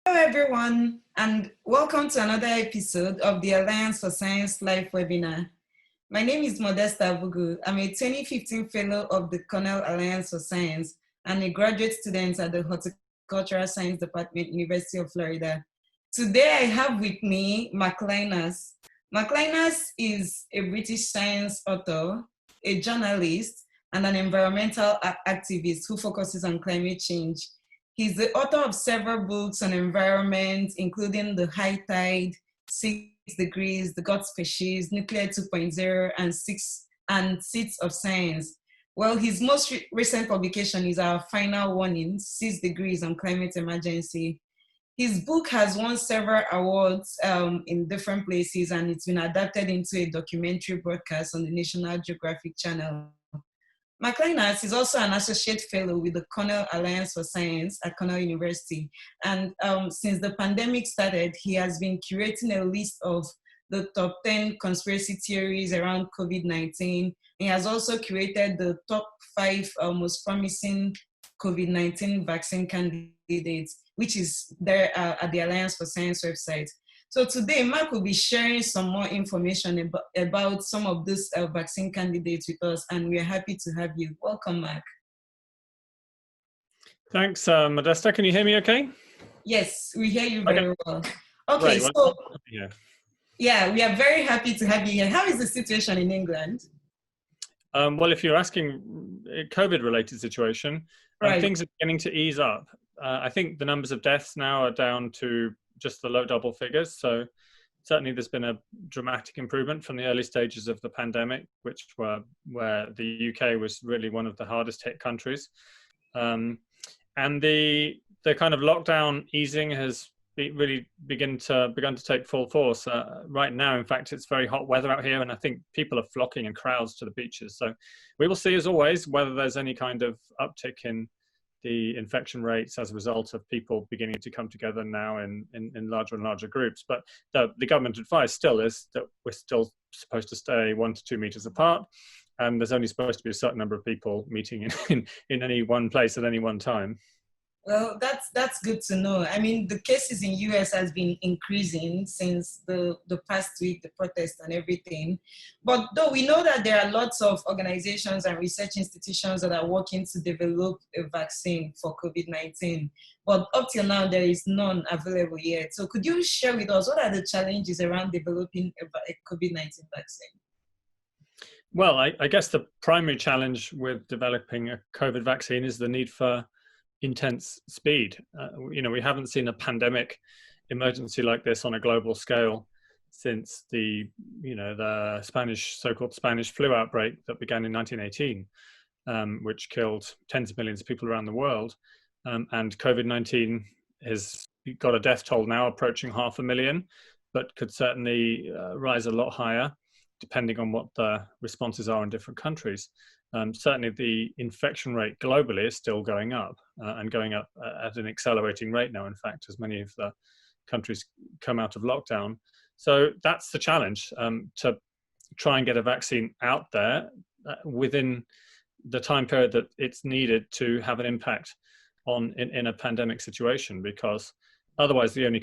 Hello, everyone, and welcome to another episode of the Alliance for Science Live webinar. My name is Modesta Abugu. I'm a 2015 Fellow of the Cornell Alliance for Science and a graduate student at the Horticultural Science Department, University of Florida. Today, I have with me Lynas. Lynas is a British science author, a journalist, and an environmental activist who focuses on climate change. He's the author of several books on environment, including The High Tide, 6 Degrees, The God Species, Nuclear 2.0, and Seeds of Science. Well, his most recent publication is our final warning, 6 Degrees on Climate Emergency. His book has won several awards in different places, and it's been adapted into a documentary broadcast on the National Geographic Channel. Lynas is also an associate fellow with the Cornell Alliance for Science at Cornell University. And since the pandemic started, he has been curating a list of the top 10 conspiracy theories around COVID-19. He has also curated the top 5 most promising COVID-19 vaccine candidates, which is there at the Alliance for Science website. So today, Mark will be sharing some more information about some of these vaccine candidates with us, and we're happy to have you. Welcome, Mark. Thanks, Modesta. Can you hear me okay? Yes, we hear you very well. Okay, right, so yeah, we are very happy to have you here. How is the situation in England? Well, if you're asking COVID-related situation, right, things are beginning to ease up. I think the numbers of deaths now are down to just the low double figures. So certainly there's been a dramatic improvement from the early stages of the pandemic, which were where the UK was really one of the hardest hit countries. And the kind of lockdown easing has really begun to take full force. Right now, in fact, it's very hot weather out here, and I think people are flocking in crowds to the beaches. So we will see, as always, whether there's any kind of uptick in the infection rates as a result of people beginning to come together now in larger and larger groups. But the government advice still is that we're still supposed to stay 1 to 2 meters apart, and there's only supposed to be a certain number of people meeting in any one place at any one time. Well, that's good to know. I mean, the cases in US has been increasing since the past week, the protest and everything. But though we know that there are lots of organizations and research institutions that are working to develop a vaccine for COVID-19, but up till now, there is none available yet. So could you share with us, what are the challenges around developing a COVID-19 vaccine? Well, I guess the primary challenge with developing a COVID vaccine is the need for intense speed. We haven't seen a pandemic emergency like this on a global scale since the so-called Spanish flu outbreak that began in 1918, which killed tens of millions of people around the world. And COVID-19 has got a death toll now approaching 500,000, but could certainly rise a lot higher depending on what the responses are in different countries. Certainly the infection rate globally is still going up and going up at an accelerating rate now, in fact, as many of the countries come out of lockdown. So that's the challenge, to try and get a vaccine out there within the time period that it's needed to have an impact in a pandemic situation, because otherwise the only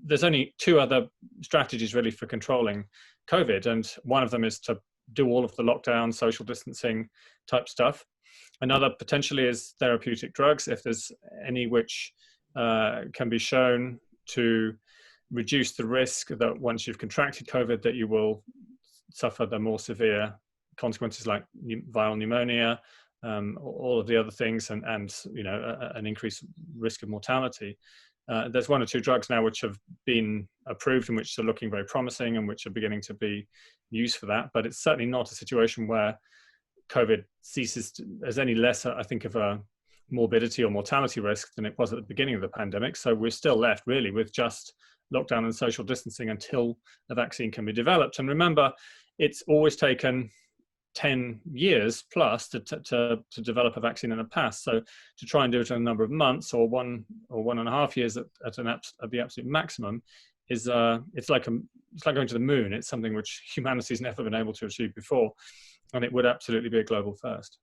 there's only 2 other strategies really for controlling COVID, and one of them is to do all of the lockdown, social distancing type stuff. Another potentially is therapeutic drugs, if there's any which can be shown to reduce the risk that once you've contracted COVID that you will suffer the more severe consequences like viral pneumonia, all of the other things, and an increased risk of mortality. There's 1 or 2 drugs now which have been approved and which are looking very promising and which are beginning to be used for that. But it's certainly not a situation where COVID ceases as any less, I think, of a morbidity or mortality risk than it was at the beginning of the pandemic. So we're still left really with just lockdown and social distancing until a vaccine can be developed. And remember, it's always taken 10 years plus to develop a vaccine in the past. So to try and do it in a number of months or 1.5 years at the absolute maximum is it's like going to the moon. It's something which humanity's never been able to achieve before, and it would absolutely be a global first.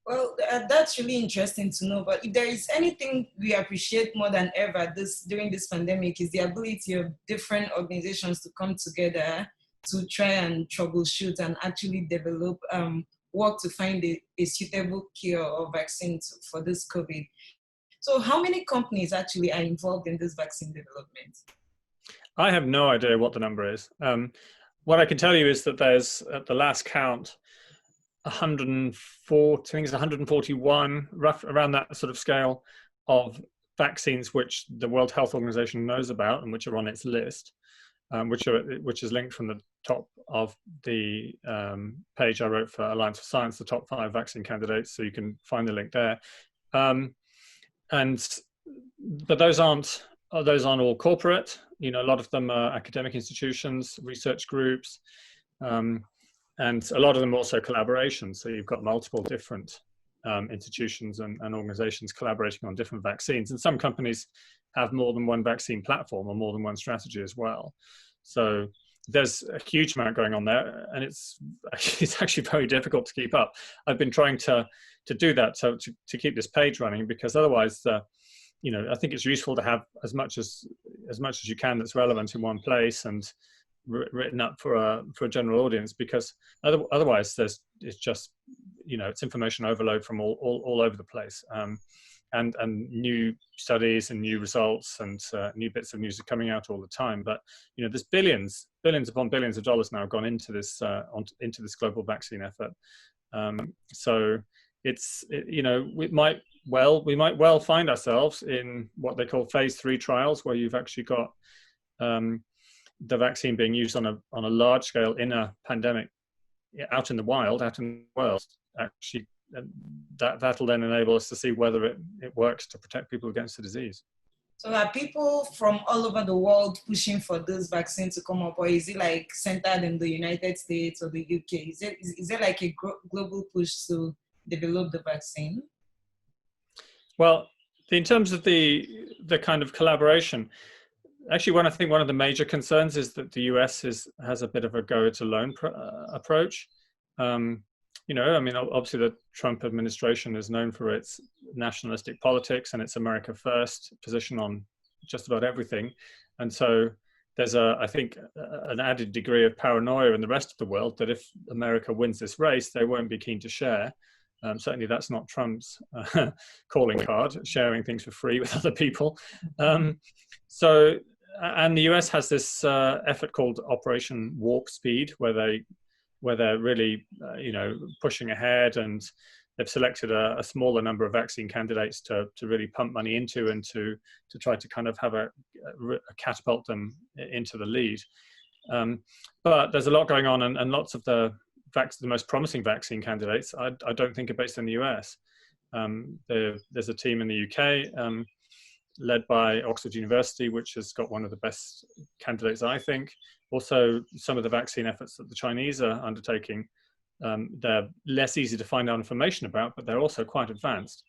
Well, that's really interesting to know. But if there is anything we appreciate more than ever during this pandemic, is the ability of different organizations to come together to try and troubleshoot and actually develop work to find a suitable cure or vaccine for this COVID. So how many companies actually are involved in this vaccine development? I have no idea what the number is. What I can tell you is that there's, at the last count, 104, I think it's 141, rough around that sort of scale, of vaccines which the World Health Organization knows about and which are on its list, which is linked from the top of the page I wrote for Alliance for Science, the top 5 vaccine candidates. So you can find the link there. But those aren't all corporate. You know, a lot of them are academic institutions, research groups, and a lot of them also collaborations. So you've got multiple different institutions and organizations collaborating on different vaccines. And some companies have more than one vaccine platform or more than one strategy as well. So there's a huge amount going on there, and it's actually very difficult to keep up. I've been trying to do that to keep this page running, because otherwise, you know, I think it's useful to have as much as you can that's relevant in one place and written up for a general audience, because otherwise it's just, you know, it's information overload from all over the place, and new studies and new results and new bits of news are coming out all the time. But you know, there's billions upon billions of dollars now gone into this global vaccine effort. So you know, we might well find ourselves in what they call phase 3 trials, where you've actually got the vaccine being used on a large scale in a pandemic, out in the wild, out in the world. Actually, that'll then enable us to see whether it works to protect people against the disease. So are people from all over the world pushing for this vaccine to come up, or is it like centered in the United States or the UK? Is there like a global push to develop the vaccine? Well, in terms of the kind of collaboration, actually, I think one of the major concerns is that the US has a bit of a go-it-alone approach. You know, I mean, obviously the Trump administration is known for its nationalistic politics and its America First position on just about everything. And so there's I think, an added degree of paranoia in the rest of the world that if America wins this race, they won't be keen to share. Certainly that's not Trump's calling card, sharing things for free with other people. So, and the US has this effort called Operation Warp Speed, where they're really, you know, pushing ahead, and they've selected a smaller number of vaccine candidates to really pump money into, and to try to kind of have a catapult them into the lead. But there's a lot going on, and lots of the most promising vaccine candidates I don't think are based in the US. There's a team in the UK led by Oxford University, which has got one of the best candidates, I think. Also, some of the vaccine efforts that the Chinese are undertaking, they're less easy to find out information about, but they're also quite advanced.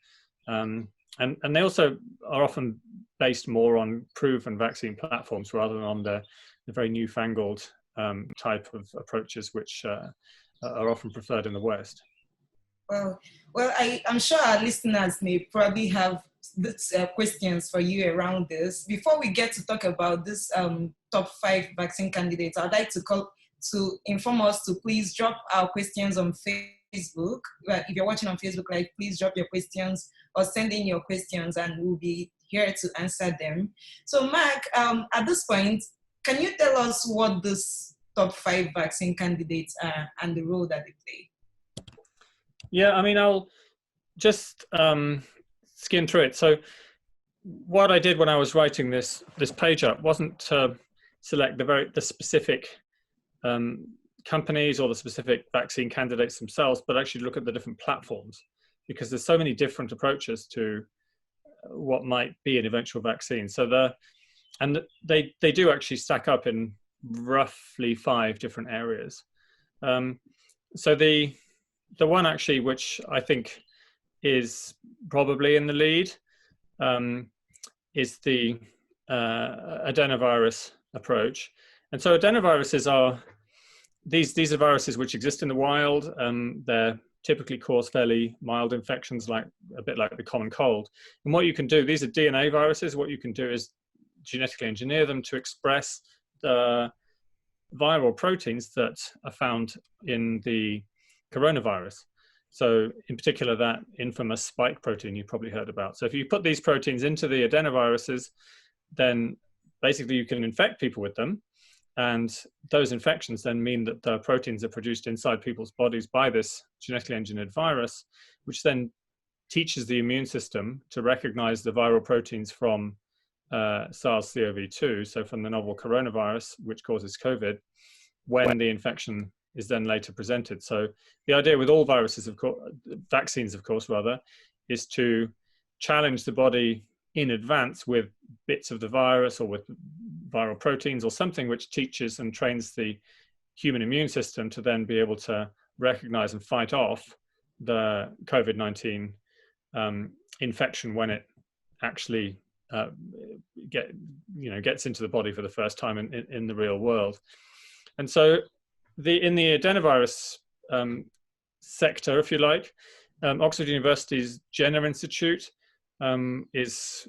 And they also are often based more on proven vaccine platforms rather than on the very newfangled type of approaches which are often preferred in the West. Well, I'm sure our listeners may probably have questions for you around this. Before we get to talk about this top 5 vaccine candidates, I'd like to inform us to please drop our questions on Facebook. If you're watching on Facebook Live, please drop your questions or send in your questions, and we'll be here to answer them. So Mark, at this point, can you tell us what this top 5 vaccine candidates are and the role that they play? Yeah, I mean, I'll just skim through it. So what I did when I was writing this page up wasn't to select the specific companies or the specific vaccine candidates themselves, but actually look at the different platforms, because there's so many different approaches to what might be an eventual vaccine. So they do actually stack up in roughly 5 different areas. So the one actually which I think is probably in the lead is the Adenovirus approach. And so adenoviruses these are viruses which exist in the wild. They're typically cause fairly mild infections, like a bit like the common cold. And what you can do, these are DNA viruses, what you can do is genetically engineer them to express the viral proteins that are found in the coronavirus. So in particular, that infamous spike protein you probably heard about. So if you put these proteins into the adenoviruses, then basically you can infect people with them. And those infections then mean that the proteins are produced inside people's bodies by this genetically engineered virus, which then teaches the immune system to recognize the viral proteins from SARS-CoV-2, so from the novel coronavirus, which causes COVID, when the infection is then later presented. So the idea with all viruses, of course, vaccines, of course, rather, is to challenge the body in advance with bits of the virus or with viral proteins or something which teaches and trains the human immune system to then be able to recognize and fight off the COVID-19 infection when it actually gets into the body for the first time in the real world. And so in the adenovirus sector, if you like, Oxford University's Jenner Institute was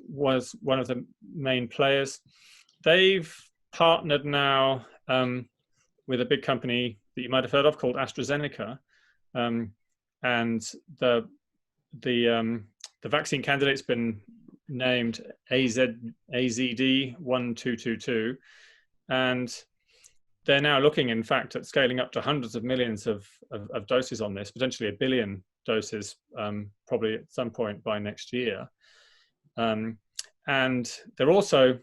one of the main players. They've partnered now with a big company that you might have heard of called AstraZeneca, and the vaccine candidate's been named AZD1222, and they're now looking, in fact, at scaling up to hundreds of millions of doses on this, potentially 1 billion doses, probably at some point by next year. And they're also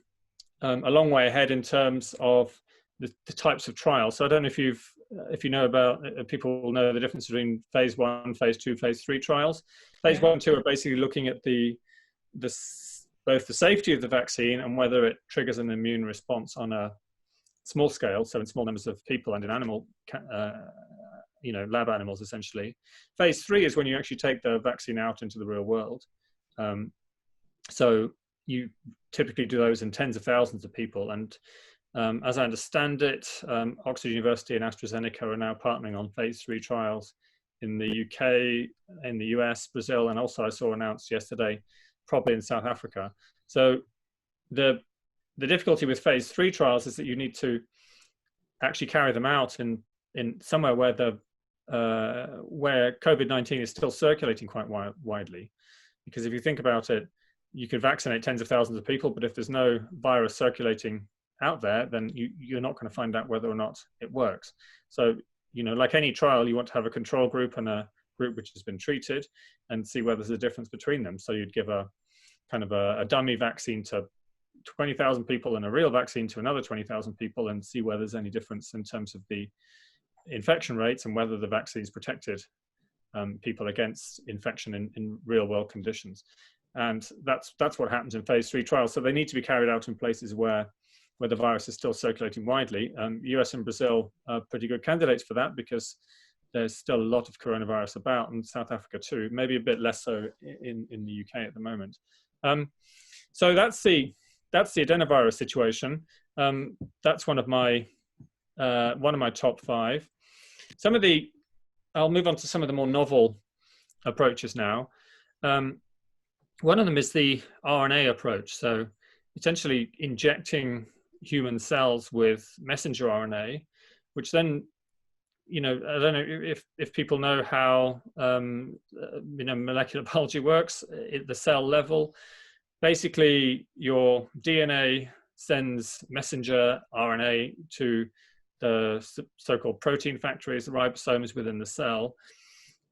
a long way ahead in terms of the types of trials. So I don't know if you know about, people will know the difference between phase 1, phase 2, phase 3 trials. Phase 1 and 2 are basically looking at both the safety of the vaccine and whether it triggers an immune response on a small scale, so in small numbers of people and in animal, lab animals essentially. Phase 3 is when you actually take the vaccine out into the real world. So you typically do those in tens of thousands of people. And as I understand it, Oxford University and AstraZeneca are now partnering on phase 3 trials in the UK, in the US, Brazil, and also I saw announced yesterday, probably in South Africa. So the difficulty with phase 3 trials is that you need to actually carry them out in somewhere where where COVID-19 is still circulating quite widely. Because if you think about it, you could vaccinate tens of thousands of people, but if there's no virus circulating out there, then you're not going to find out whether or not it works. So, like any trial, you want to have a control group and a group which has been treated and see whether there's a difference between them. So you'd give a kind of a dummy vaccine to 20,000 people and a real vaccine to another 20,000 people and see whether there's any difference in terms of the infection rates and whether the vaccine's protected people against infection in real world conditions. And that's what happens in phase 3 trials. So they need to be carried out in places where the virus is still circulating widely. US and Brazil are pretty good candidates for that because there's still a lot of coronavirus about, and South Africa too, maybe a bit less so in the UK at the moment. So that's the adenovirus situation. That's one of my top 5. I'll move on to some of the more novel approaches now. One of them is the RNA approach. So essentially injecting human cells with messenger RNA, which then, I don't know if people know how molecular biology works at the cell level. Basically, your DNA sends messenger RNA to the so-called protein factories, the ribosomes within the cell,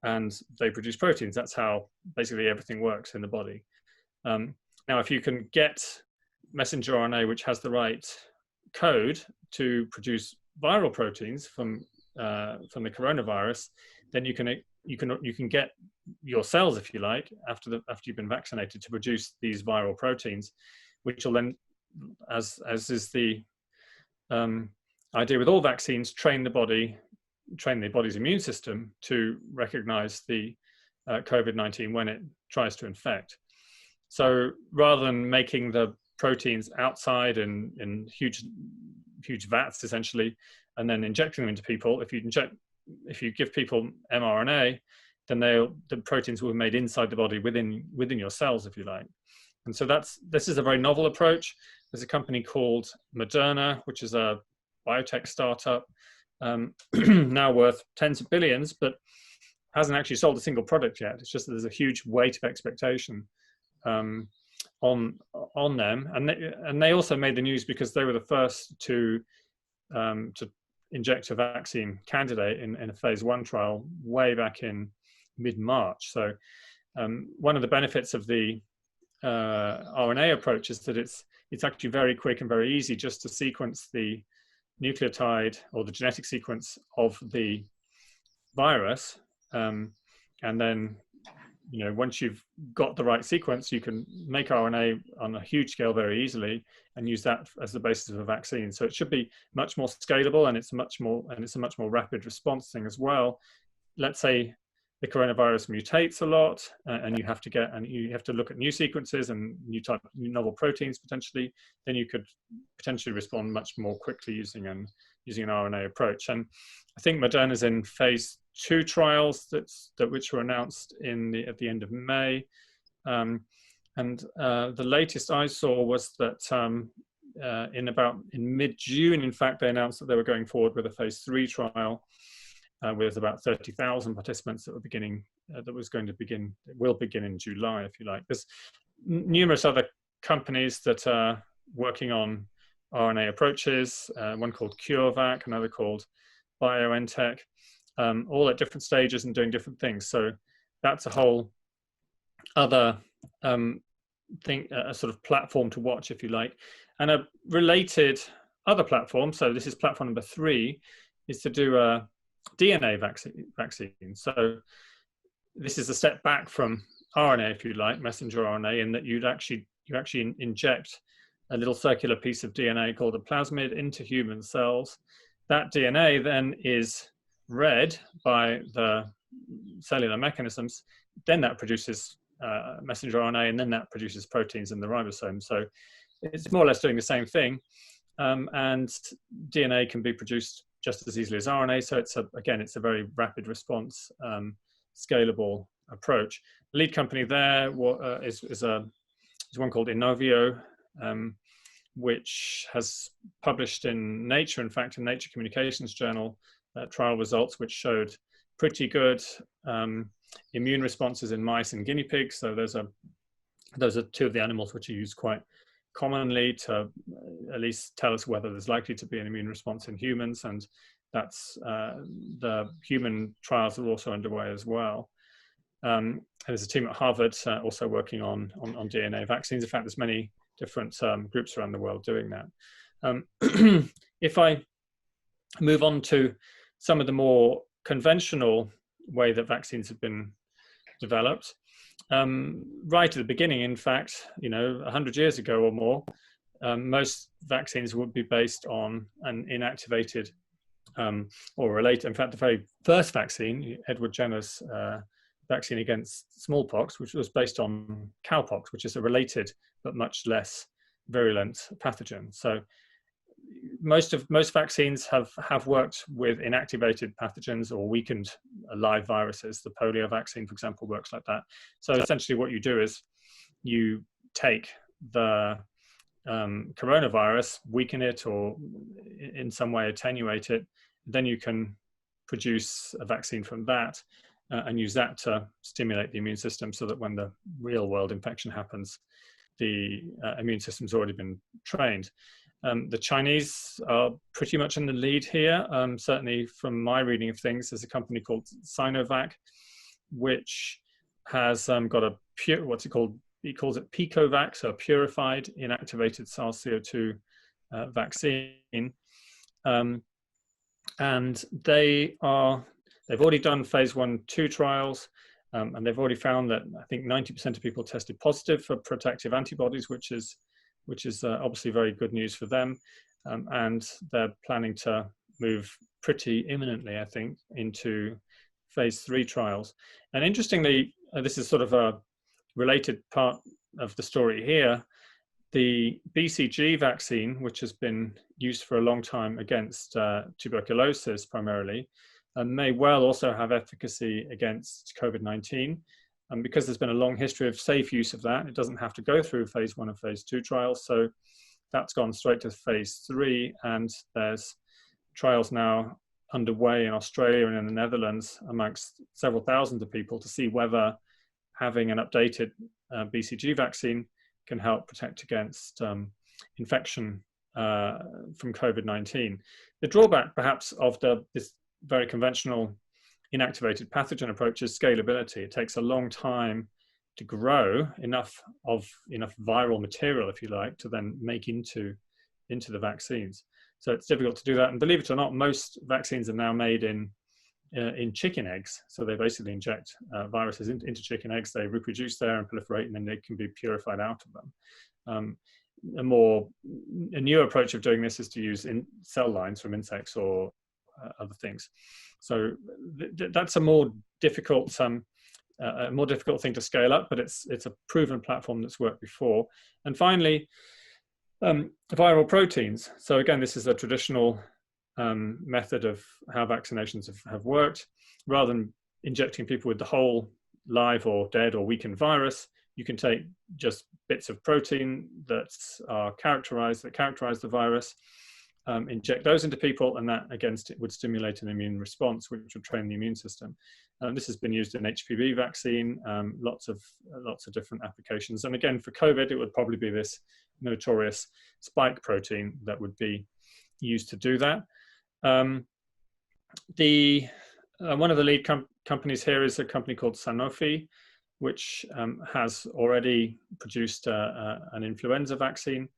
and they produce proteins. That's how basically everything works in the body. Now, if you can get messenger RNA which has the right code to produce viral proteins from the coronavirus, then you can get your cells, if you like, after you've been vaccinated, to produce these viral proteins, which will then, as is the idea with all vaccines, train the body's immune system to recognize the COVID-19 when it tries to infect. So rather than making the proteins outside in huge vats essentially, and then injecting them into people, if you give people mRNA, then the proteins will be made inside the body within your cells, if you like. And so this is a very novel approach. There's a company called Moderna, which is a biotech startup, now worth tens of billions, but hasn't actually sold a single product yet. It's just that there's a huge weight of expectation on them, and they also made the news because they were the first to inject a vaccine candidate in a phase 1 trial way back in mid-March. So one of the benefits of the RNA approach is that it's actually very quick and very easy just to sequence the nucleotide or the genetic sequence of the virus, and then once you've got the right sequence, you can make RNA on a huge scale very easily and use that as the basis of a vaccine. So it should be much more scalable, and it's a much more rapid response thing as well. Let's say the coronavirus mutates a lot, and you have to look at new sequences and new novel proteins potentially. Then you could potentially respond much more quickly using an RNA approach. And I think Moderna's in phase 2 trials which were announced at the end of May, and the latest I saw was that in mid-June, in fact, they announced that they were going forward with a phase 3 trial with about 30,000 participants that will begin in July, if you like. There's numerous other companies that are working on RNA approaches, one called CureVac, another called BioNTech, all at different stages and doing different things. So that's a whole other thing, a sort of platform to watch, if you like. And a related other platform, so this is platform number 3, is to do a DNA vaccine. So this is a step back from RNA, if you like, messenger RNA, in that you actually inject a little circular piece of DNA called a plasmid into human cells. That DNA then is read by the cellular mechanisms. Then that produces messenger RNA, and then that produces proteins in the ribosome. So it's more or less doing the same thing, and DNA can be produced just as easily as RNA. So it's a very rapid response, scalable approach. The lead company there is one called Inovio, which has published in Nature, in fact, in Nature Communications Journal, trial results which showed pretty good immune responses in mice and guinea pigs. So those are two of the animals which are used quite commonly to at least tell us whether there's likely to be an immune response in humans, and that's the human trials are also underway as well. There's a team at Harvard also working on DNA vaccines. In fact, there's many different groups around the world doing that. If I move on to some of the more conventional way that vaccines have been developed, right at the beginning, in fact, 100 years ago or more, most vaccines would be based on an inactivated or related. In fact, the very first vaccine, Edward Jenner's vaccine against smallpox, which was based on cowpox, which is a related but much less virulent pathogen. So most vaccines have worked with inactivated pathogens or weakened live viruses. The polio vaccine, for example, works like that. So essentially what you do is you take the coronavirus, weaken it, or in some way attenuate it, then you can produce a vaccine from that and use that to stimulate the immune system so that when the real world infection happens, the immune system's already been trained. The Chinese are pretty much in the lead here. Certainly from my reading of things, there's a company called Sinovac, which has got a he calls it Picovac, so a purified inactivated SARS-CoV-2 vaccine. And they've already done phase 1/2 trials, and they've already found that I think 90% of people tested positive for protective antibodies, which is obviously very good news for them. And they're planning to move pretty imminently, I think, into phase 3 trials. And interestingly, this is sort of a related part of the story here. The BCG vaccine, which has been used for a long time against tuberculosis primarily, may well also have efficacy against COVID-19. And because there's been a long history of safe use of that, it doesn't have to go through phase 1 and phase 2 trials. So that's gone straight to phase 3, and there's trials now underway in Australia and in the Netherlands amongst several thousand of people to see whether having an updated BCG vaccine can help protect against infection from COVID-19. The drawback perhaps of this very conventional inactivated pathogen approach is scalability. It takes a long time to grow enough viral material, if you like, to then make into the vaccines. So it's difficult to do that. And believe it or not, most vaccines are now made in chicken eggs. So they basically inject viruses into chicken eggs. They reproduce there and proliferate, and then they can be purified out of them. A new approach of doing this is to use cell lines from insects or other things. So that's a more difficult thing to scale up, but it's a proven platform that's worked before. And finally, viral proteins. So again, this is a traditional method of how vaccinations have worked. Rather than injecting people with the whole live or dead or weakened virus, you can take just bits of protein that characterize the virus, inject those into people, and that again would stimulate an immune response, which would train the immune system. This has been used in HPV vaccine, lots of different applications. And again, for COVID, it would probably be this notorious spike protein that would be used to do that. One of the lead companies here is a company called Sanofi, which has already produced an influenza vaccine,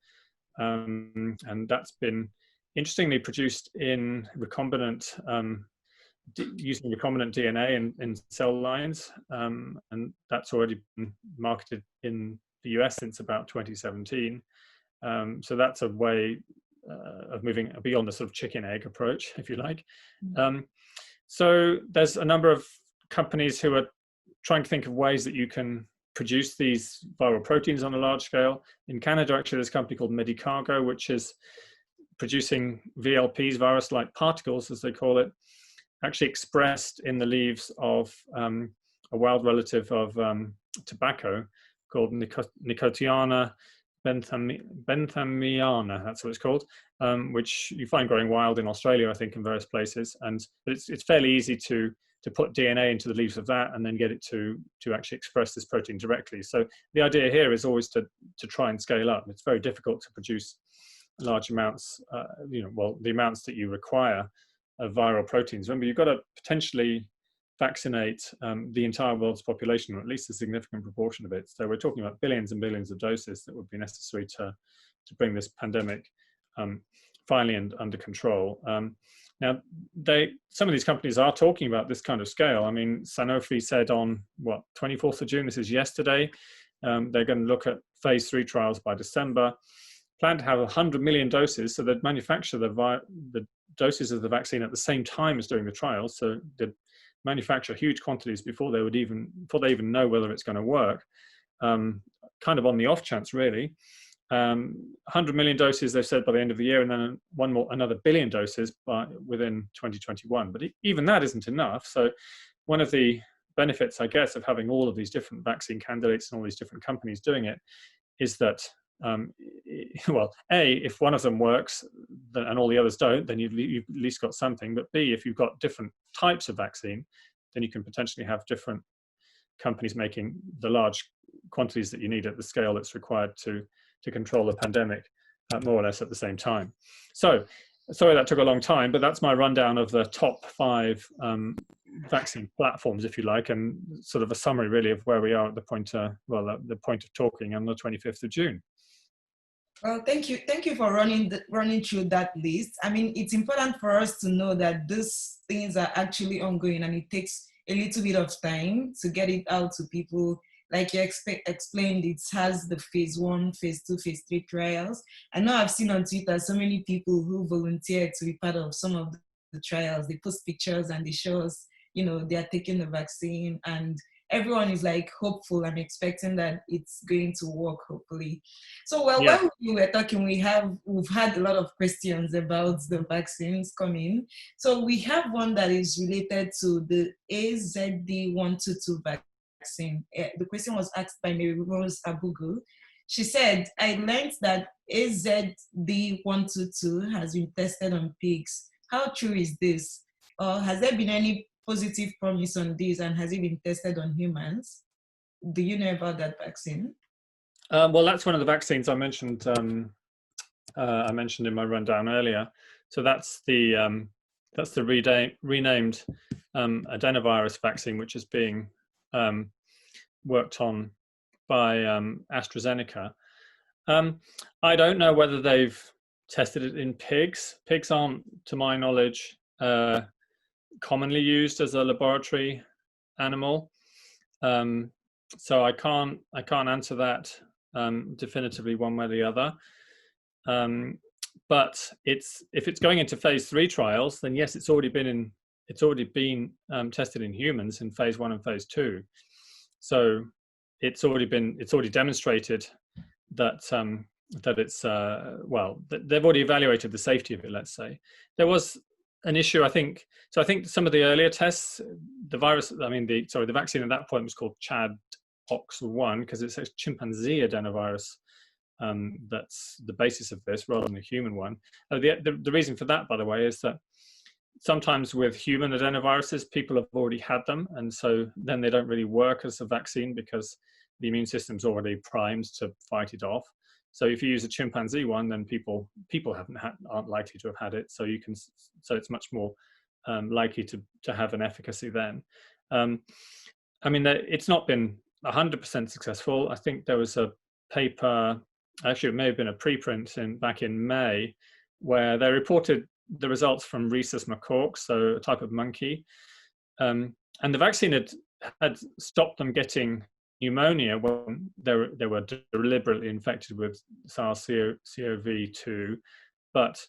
and that's been interestingly produced in recombinant, using recombinant DNA in cell lines, and that's already been marketed in the US since about 2017. So that's a way of moving beyond the sort of chicken egg approach, if you like. So there's a number of companies who are trying to think of ways that you can produce these viral proteins on a large scale. In Canada, actually, there's a company called Medicargo, which is producing VLPs, virus-like particles, as they call it, actually expressed in the leaves of a wild relative of tobacco called Nicotiana benthamiana, that's what it's called, which you find growing wild in Australia, I think, in various places. But it's fairly easy to put DNA into the leaves of that and then get it to actually express this protein directly. So the idea here is always to try and scale up. It's very difficult to produce large amounts, the amounts that you require of viral proteins. Remember, you've got to potentially vaccinate the entire world's population, or at least a significant proportion of it. So we're talking about billions and billions of doses that would be necessary to bring this pandemic finally under control. Now, some of these companies are talking about this kind of scale. I mean, Sanofi said on 24th of June, this is yesterday, they're going to look at phase 3 trials by December, plan to have 100 million doses, so they'd manufacture the doses of the vaccine at the same time as doing the trials, so they'd manufacture huge quantities before they even know whether it's going to work, kind of on the off chance, really. 100 million doses, they've said, by the end of the year, and then another billion doses within 2021. But even that isn't enough. So one of the benefits, I guess, of having all of these different vaccine candidates and all these different companies doing it is that, if one of them works and all the others don't, then you've at least got something. But B, if you've got different types of vaccine, then you can potentially have different companies making the large quantities that you need at the scale that's required to control the pandemic more or less at the same time. So, sorry that took a long time, but that's my rundown of the top 5 vaccine platforms, if you like, and sort of a summary really of where we are at the point, the point of talking on the 25th of June. Well, thank you for running through that list. I mean, it's important for us to know that these things are actually ongoing, and it takes a little bit of time to get it out to people. Like you explained, it has the phase 1, phase 2, phase 3 trials. I know I've seen on Twitter so many people who volunteered to be part of some of the trials. They post pictures and they show us, they are taking the vaccine, and everyone is like hopeful and expecting that it's going to work, hopefully. So, well, Yeah. while we were talking, we've had a lot of questions about the vaccines coming. So we have one that is related to the AZD122 vaccine. The question was asked by Mary Rose Abugu. She said, I learned that AZD122 has been tested on pigs. How true is this? Or has there been any positive promise on this, and has it been tested on humans? Do you know about that vaccine? Well, that's one of the vaccines I mentioned. I mentioned in my rundown earlier. So that's the renamed Adenovirus Vaccine, which is being worked on by AstraZeneca. I don't know whether they've tested it in pigs. Pigs aren't, to my knowledge, commonly used as a laboratory animal. So I can't answer that definitively one way or the other. But if it's going into phase 3 trials, then yes, it's already been tested in humans in phase 1 and phase 2. So it's already demonstrated that it's they've already evaluated the safety of it. Let's say there was an issue, I think. So I think some of the earlier tests, the vaccine at that point was called ChAdOx1 because it's a chimpanzee adenovirus. That's the basis of this rather than the human one. The reason for that, by the way, is that sometimes with human adenoviruses, people have already had them, and so then they don't really work as a vaccine because the immune system's already primed to fight it off. So if you use a chimpanzee one, then people aren't likely to have had it. So it's much more likely to have an efficacy then. It's not been 100% successful. I think there was a paper, actually it may have been a preprint back in May, where they reported the results from rhesus macaques, so a type of monkey, and the vaccine had stopped them getting pneumonia when they were deliberately infected with SARS-CoV-2, but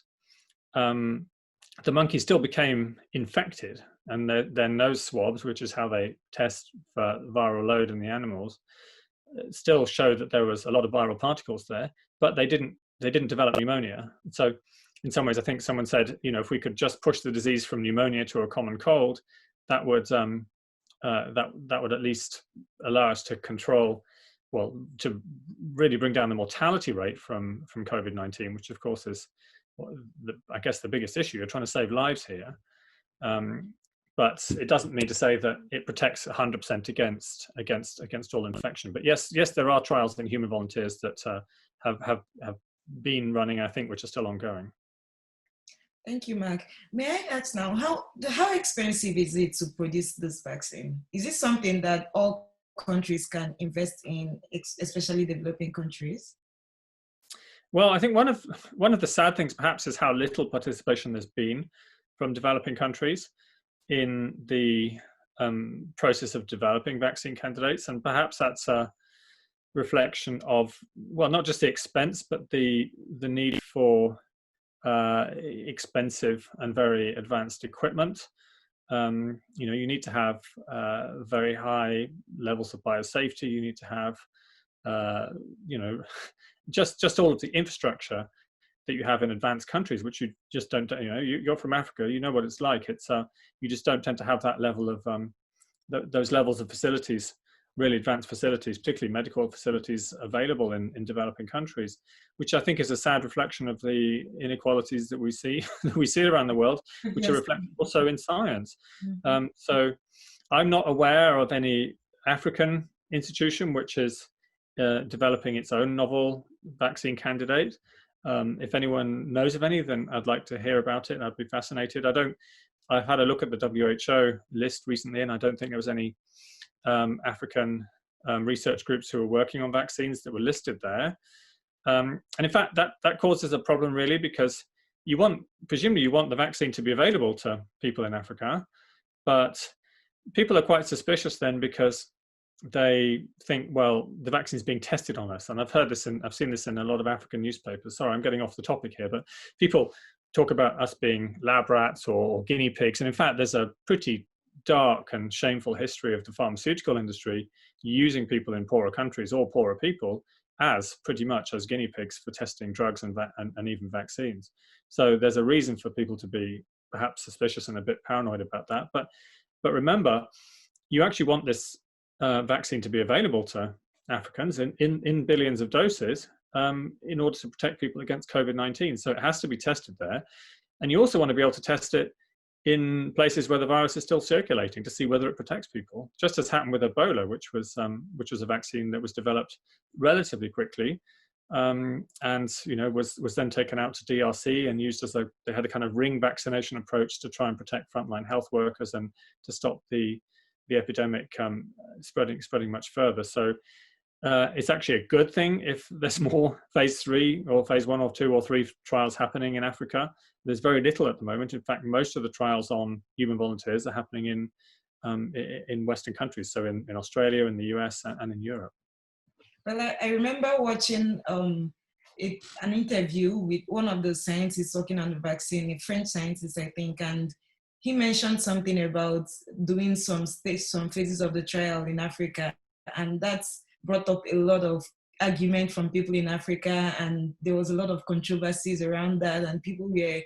the monkey still became infected, and their nose swabs, which is how they test for viral load in the animals, still showed that there was a lot of viral particles there, but they didn't develop pneumonia. So in some ways, I think someone said, if we could just push the disease from pneumonia to a common cold, that would at least allow us to control, to really bring down the mortality rate from COVID-19, which of course is, I guess, the biggest issue. You're trying to save lives here. But it doesn't mean to say that it protects 100% against all infection. But yes, there are trials in human volunteers that have been running, I think, which are still ongoing. Thank you, Mark. May I ask now, how expensive is it to produce this vaccine? Is it something that all countries can invest in, especially developing countries? Well, I think one of the sad things perhaps is how little participation there's been from developing countries in the process of developing vaccine candidates, and perhaps that's a reflection of, not just the expense, but the need for expensive and very advanced equipment. You need to have very high levels of biosafety. You need to have just all of the infrastructure that you have in advanced countries, which you just don't. You're from Africa, you know what it's like. It's you just don't tend to have that level of those levels of facilities, really advanced facilities, particularly medical facilities, available in developing countries, which I think is a sad reflection of the inequalities that we see around the world, which are reflected also in science. Mm-hmm. So I'm not aware of any African institution which is developing its own novel vaccine candidate. If anyone knows of any, then I'd like to hear about it, and I'd be fascinated. I've had a look at the WHO list recently, and I don't think there was any African research groups who are working on vaccines that were listed there. And in fact, that causes a problem, really, because presumably you want the vaccine to be available to people in Africa, but people are quite suspicious then because they think, the vaccine is being tested on us. And I've seen this in a lot of African newspapers. Sorry, I'm getting off the topic here, but people talk about us being lab rats or guinea pigs. And in fact, there's a pretty dark and shameful history of the pharmaceutical industry using people in poorer countries or poorer people as pretty much as guinea pigs for testing drugs and even vaccines. So there's a reason for people to be perhaps suspicious and a bit paranoid about that. But remember, you actually want this vaccine to be available to Africans in billions of doses in order to protect people against COVID-19. So it has to be tested there. And you also want to be able to test it in places where the virus is still circulating to see whether it protects people, just as happened with Ebola, which was a vaccine that was developed relatively quickly, and was then taken out to DRC and used as they had a kind of ring vaccination approach to try and protect frontline health workers and to stop the epidemic spreading much further. So it's actually a good thing if there's more phase 3 or phase 1 or 2 or 3 trials happening in Africa. There's very little at the moment. In fact, most of the trials on human volunteers are happening in Western countries, so in Australia, in the US, and in Europe. Well, I remember watching an interview with one of the scientists working on the vaccine, a French scientist, I think, and he mentioned something about doing some phases of the trial in Africa, and that's brought up a lot of argument from people in Africa, and there was a lot of controversies around that, and people were,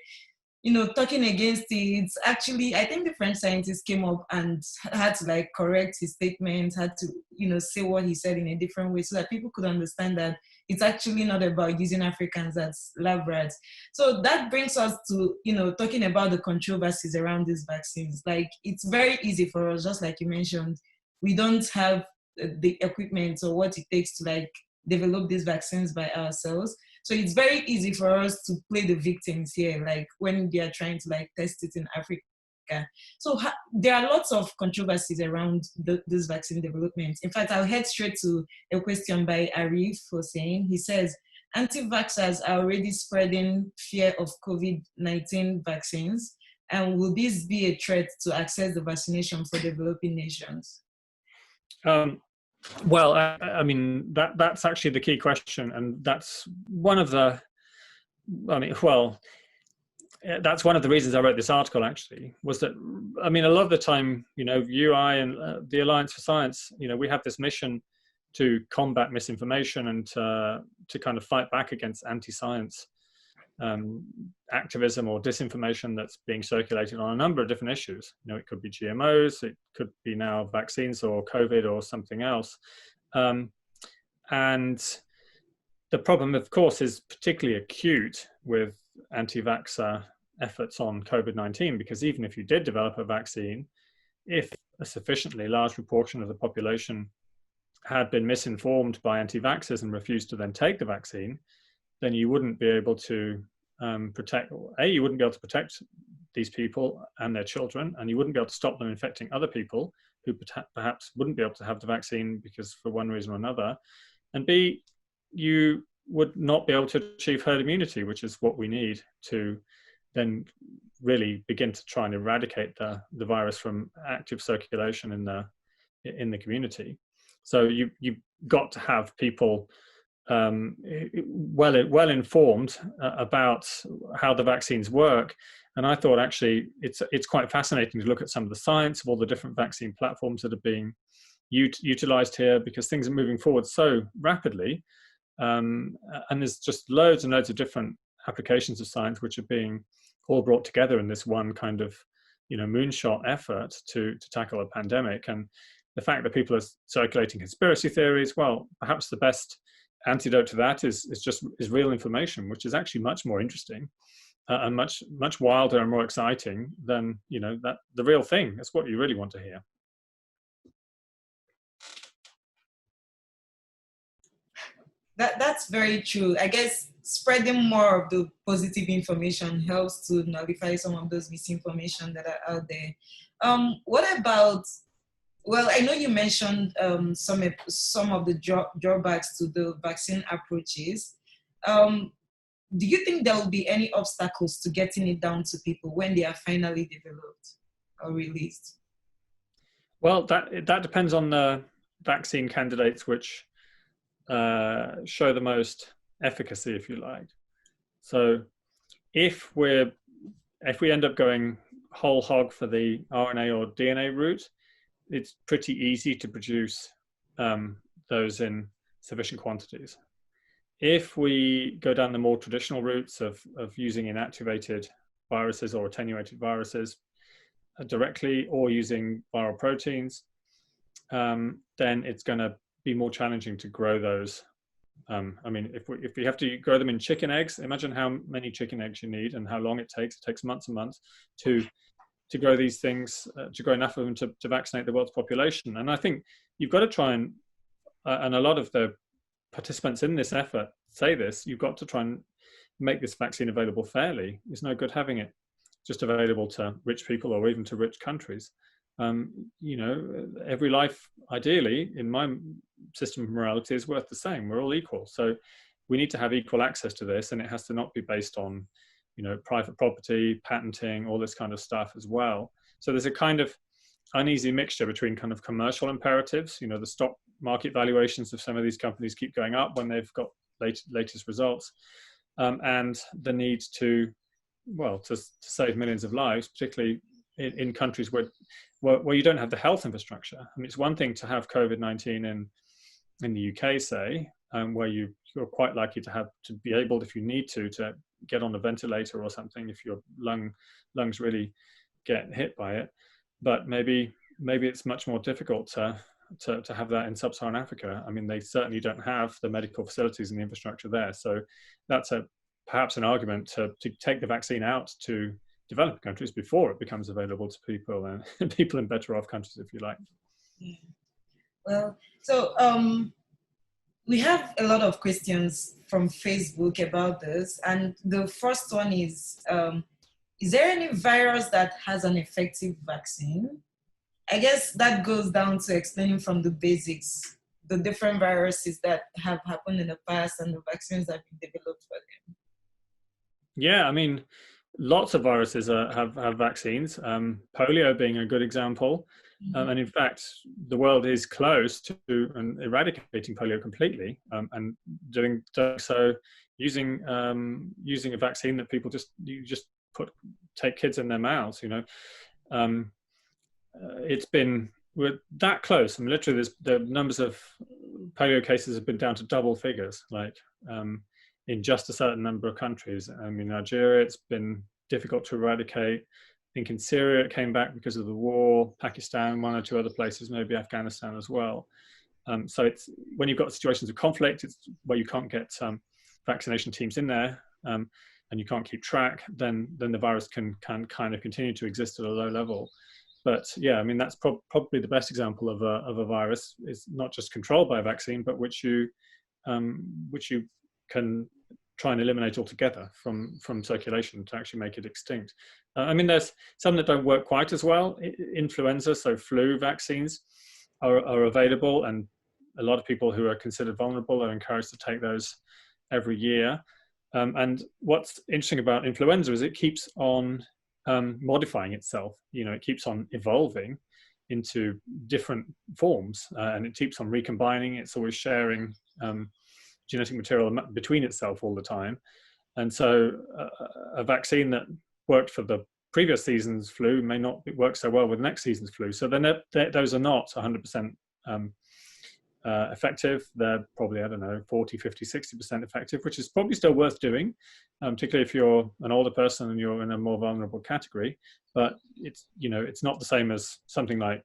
talking against it. Actually, I think the French scientist came up and had to correct his statement, had to, say what he said in a different way so that people could understand that it's actually not about using Africans as lab rats. So that brings us to, talking about the controversies around these vaccines. It's very easy for us, just like you mentioned, we don't have the equipment or what it takes to develop these vaccines by ourselves. So it's very easy for us to play the victims here, when they are trying to test it in Africa. So there are lots of controversies around this vaccine development. In fact, I'll head straight to a question by Arif Hossein. He says, anti-vaxxers are already spreading fear of COVID-19 vaccines. And will this be a threat to access the vaccination for developing nations? Well, I mean, that's actually the key question. And that's one of the, that's one of the reasons I wrote this article, actually, was that, a lot of the time, you, I, and the Alliance for Science, we have this mission to combat misinformation and to kind of fight back against anti-science activism or disinformation that's being circulated on a number of different issues. It could be GMOs, it could be now vaccines or COVID or something else. And the problem, of course, is particularly acute with anti-vaxxer efforts on COVID-19, because even if you did develop a vaccine, if a sufficiently large proportion of the population had been misinformed by anti-vaxxers and refused to then take the vaccine, then you wouldn't be able to you wouldn't be able to protect these people and their children, and you wouldn't be able to stop them infecting other people who perhaps wouldn't be able to have the vaccine because for one reason or another. And B, you would not be able to achieve herd immunity, which is what we need to then really begin to try and eradicate the virus from active circulation in the community. So you've got to have people well informed about how the vaccines work. And I thought actually it's quite fascinating to look at some of the science of all the different vaccine platforms that are being utilized here, because things are moving forward so rapidly, and there's just loads and loads of different applications of science which are being all brought together in this one kind of moonshot effort to tackle a pandemic. And the fact that people are circulating conspiracy theories, well, perhaps the best antidote to that is real information, which is actually much more interesting and much wilder and more exciting than that the real thing. That's what you really want to hear. That's very true. I guess spreading more of the positive information helps to nullify some of those misinformation that are out there. What about? Well, I know you mentioned some of the drawbacks to the vaccine approaches. Do you think there will be any obstacles to getting it down to people when they are finally developed or released? Well, that depends on the vaccine candidates which show the most efficacy, if you like. So if we end up going whole hog for the RNA or DNA route, it's pretty easy to produce those in sufficient quantities. If we go down the more traditional routes of using inactivated viruses or attenuated viruses directly, or using viral proteins, then it's going to be more challenging to grow those. I mean, if we have to grow them in chicken eggs, imagine how many chicken eggs you need and how long it takes. It takes months and months to grow these things, to grow enough of them to vaccinate the world's population. And I think you've got to try and a lot of the participants in this effort say this, you've got to try and make this vaccine available fairly. It's no good having it just available to rich people or even to rich countries. You know, every life, ideally, in my system of morality, is worth the same. We're all equal. So we need to have equal access to this, and it has to not be based on, you know, private property, patenting, all this kind of stuff as well. So there's a kind of uneasy mixture between kind of commercial imperatives, you know, the stock market valuations of some of these companies keep going up when they've got latest results, and the need to, well, to save millions of lives, particularly in countries where you don't have the health infrastructure. I mean, it's one thing to have COVID-19 in the UK, say, where you're quite likely to be able, if you need to get on a ventilator or something if your lungs really get hit by it. But maybe it's much more difficult to have that in sub-Saharan Africa. I mean, they certainly don't have the medical facilities and the infrastructure there. So that's perhaps an argument to take the vaccine out to developing countries before it becomes available to people, and people in better off countries, if you like. Yeah. Well, so we have a lot of questions from Facebook about this, and the first one is there any virus that has an effective vaccine? I guess that goes down to explaining from the basics the different viruses that have happened in the past and the vaccines that have been developed for them. Yeah, I mean, lots of viruses have vaccines, polio being a good example. Mm-hmm. And in fact, the world is close to eradicating polio completely, and doing so using a vaccine that people take kids in their mouths, you know. We're that close. I mean, literally, the numbers of polio cases have been down to double figures, like in just a certain number of countries. I mean, Nigeria, it's been difficult to eradicate. I think in Syria, it came back because of the war. Pakistan, one or two other places, maybe Afghanistan as well. So it's when you've got situations of conflict, it's where you can't get vaccination teams in there, and you can't keep track. Then the virus can kind of continue to exist at a low level. But yeah, I mean, that's probably the best example of a virus is not just controlled by a vaccine, but which you can try and eliminate altogether from circulation to actually make it extinct. I mean, there's some that don't work quite as well. Influenza, so flu vaccines are available, and a lot of people who are considered vulnerable are encouraged to take those every year. And what's interesting about influenza is it keeps on modifying itself. You know, it keeps on evolving into different forms, and it keeps on recombining. It's always sharing genetic material between itself all the time. And so a vaccine that worked for the previous season's flu may not work so well with next season's flu. So then those are not 100% effective. They're probably, I don't know, 40, 50, 60% effective, which is probably still worth doing, particularly if you're an older person and you're in a more vulnerable category. But it's, you know, it's not the same as something like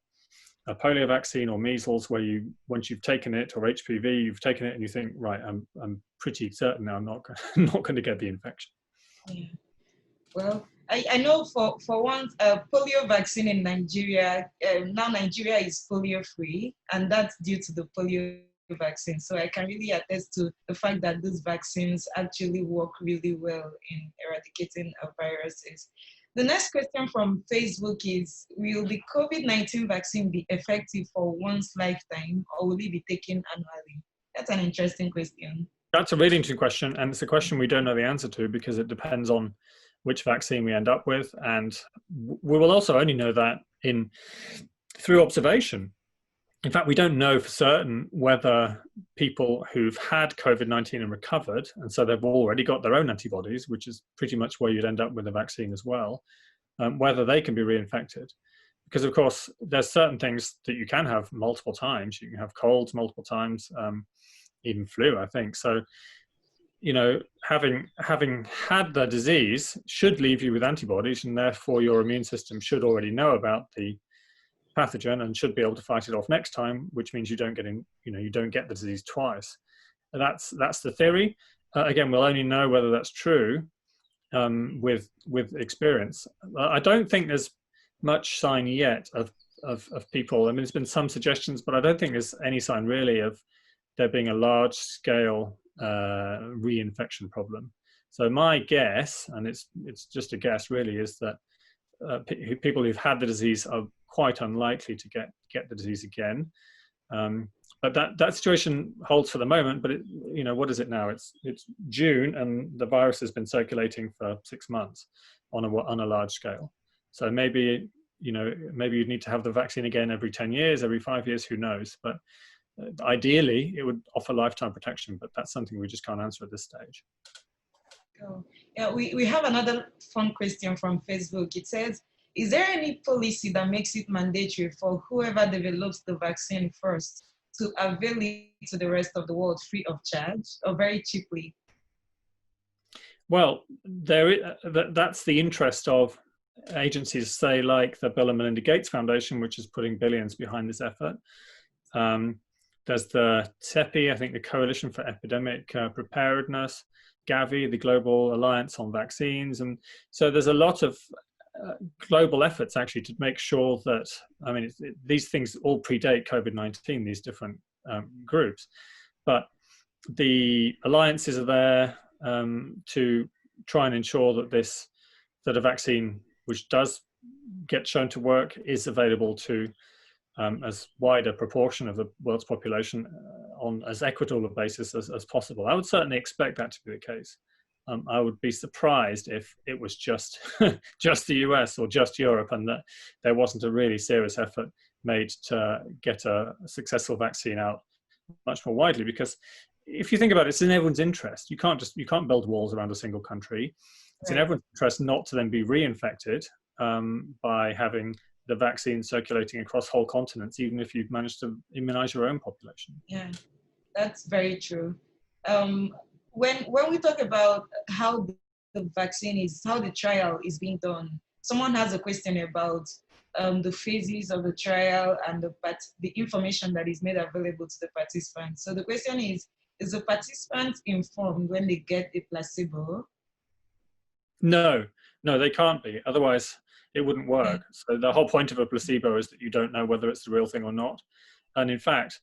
a polio vaccine or measles, where once you've taken it, or HPV, you've taken it and you think, right, I'm pretty certain now I'm not going to get the infection. Yeah. Well, I know for one, polio vaccine in Nigeria, now Nigeria is polio free, and that's due to the polio vaccine. So I can really attest to the fact that these vaccines actually work really well in eradicating viruses. The next question from Facebook is, will the COVID-19 vaccine be effective for one's lifetime, or will it be taken annually? That's an interesting question. That's a really interesting question, and it's a question we don't know the answer to because it depends on which vaccine we end up with, and we will also only know that through observation. In fact, we don't know for certain whether people who've had COVID-19 and recovered, and so they've already got their own antibodies, which is pretty much where you'd end up with a vaccine as well, whether they can be reinfected. Because of course, there's certain things that you can have multiple times. You can have colds multiple times, even flu, I think. So, you know, having had the disease should leave you with antibodies, and therefore your immune system should already know about the pathogen and should be able to fight it off next time, which means you don't get you don't get the disease twice. That's the theory. Again, we'll only know whether that's true with experience. I don't think there's much sign yet of people. I mean, there's been some suggestions, but I don't think there's any sign really of there being a large scale reinfection problem. So my guess, and it's just a guess really, is that people who've had the disease are quite unlikely to get the disease again. But that situation holds for the moment. But you know, what is it now? It's June, and the virus has been circulating for 6 months on a large scale. So maybe you'd need to have the vaccine again every 10 years, every 5 years. Who knows? But ideally, it would offer lifetime protection. But that's something we just can't answer at this stage. Oh. Yeah, we have another fun question from Facebook. It says, is there any policy that makes it mandatory for whoever develops the vaccine first to avail it to the rest of the world free of charge or very cheaply? Well, that's the interest of agencies, say, like the Bill and Melinda Gates Foundation, which is putting billions behind this effort. There's the CEPI, I think the Coalition for Epidemic Preparedness, Gavi, the Global Alliance on Vaccines. And so there's a lot of global efforts actually to make sure that, I mean, these things all predate COVID-19, these different groups, but the alliances are there to try and ensure that a vaccine which does get shown to work is available to as wide a proportion of the world's population on as equitable a basis as possible. I would certainly expect that to be the case. I would be surprised if it was just just the US or just Europe, and that there wasn't a really serious effort made to get a successful vaccine out much more widely. Because if you think about it, it's in everyone's interest. You can't build walls around a single country. It's in everyone's interest not to then be reinfected by having the vaccine circulating across whole continents, even if you've managed to immunize your own population. Yeah, that's very true. When we talk about how the vaccine is, how the trial is being done, someone has a question about the phases of the trial and the information that is made available to the participants. So the question is the participant informed when they get a placebo? No, they can't be. Otherwise, it wouldn't work. So the whole point of a placebo is that you don't know whether it's the real thing or not. And in fact,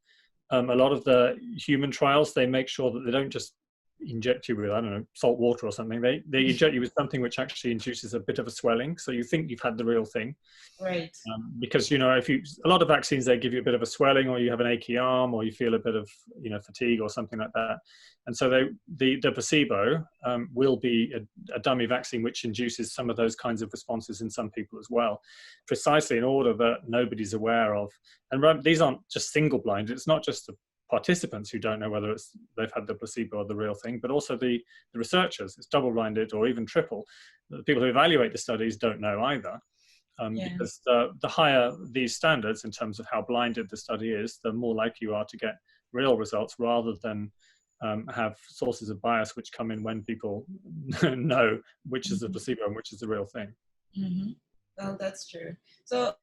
a lot of the human trials, they make sure that they don't just inject you with, I don't know, salt water or something. They inject you with something which actually induces a bit of a swelling, so you think you've had the real thing. Right. Because, you know, a lot of vaccines, they give you a bit of a swelling, or you have an achy arm, or you feel a bit of, you know, fatigue or something like that. And so the placebo will be a dummy vaccine which induces some of those kinds of responses in some people as well, precisely in order that nobody's aware of. And these aren't just single blind. It's not just the participants who don't know whether they've had the placebo or the real thing, but also the researchers. It's double-blinded or even triple. The people who evaluate the studies don't know either. Because the higher these standards in terms of how blinded the study is, the more likely you are to get real results, rather than have sources of bias which come in when people know which is the placebo and which is the real thing. Mm-hmm. Well, that's true. So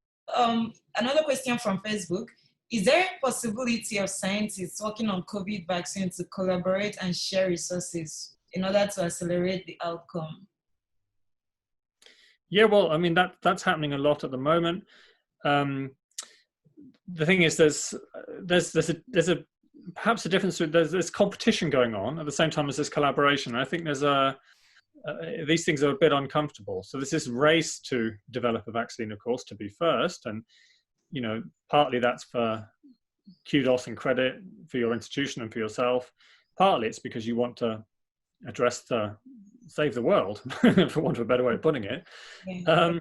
another question from Facebook: is there a possibility of scientists working on COVID vaccine to collaborate and share resources in order to accelerate the outcome? Yeah, well, I mean, that's happening a lot at the moment. The thing is, there's perhaps a difference. There's competition going on at the same time as there's collaboration. I think these things are a bit uncomfortable. So there's this race to develop a vaccine, of course, to be first, and you know, partly that's for kudos and credit for your institution and for yourself. Partly it's because you want to save the world, for want of a better way of putting it. Yeah.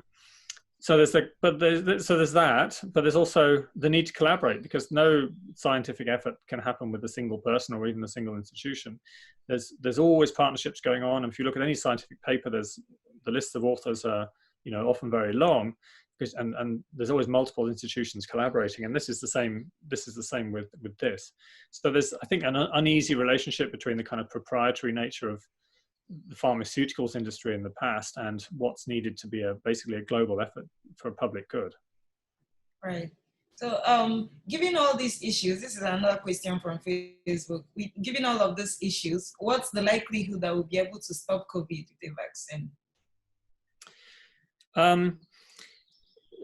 So there's that, but there's also the need to collaborate, because no scientific effort can happen with a single person or even a single institution. There's always partnerships going on. And if you look at any scientific paper, the lists of authors are often very long, because and there's always multiple institutions collaborating, and this is the same with this. So there's, I think, an uneasy relationship between the kind of proprietary nature of the pharmaceuticals industry in the past and what's needed to be basically a global effort for a public good. Right. So, given all these issues, this is another question from Facebook. Given all of these issues, what's the likelihood that we'll be able to stop COVID with a vaccine?